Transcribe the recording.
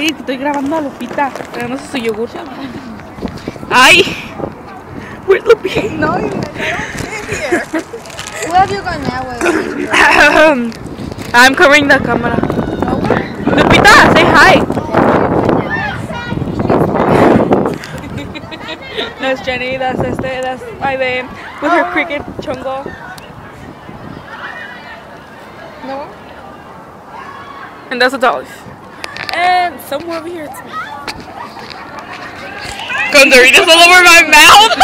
decir que estoy grabando a Lupita, pero no sé su yogur. ¡Ay! Where's Lupita? No, you're not here. Where have you gone now? I'm covering the camera. Lupita, say hi. No, it's Jenny. That's my babe with her cricket chongo. No. And that's a dog. And somewhere over here it's me. Con Doritos all over my mouth.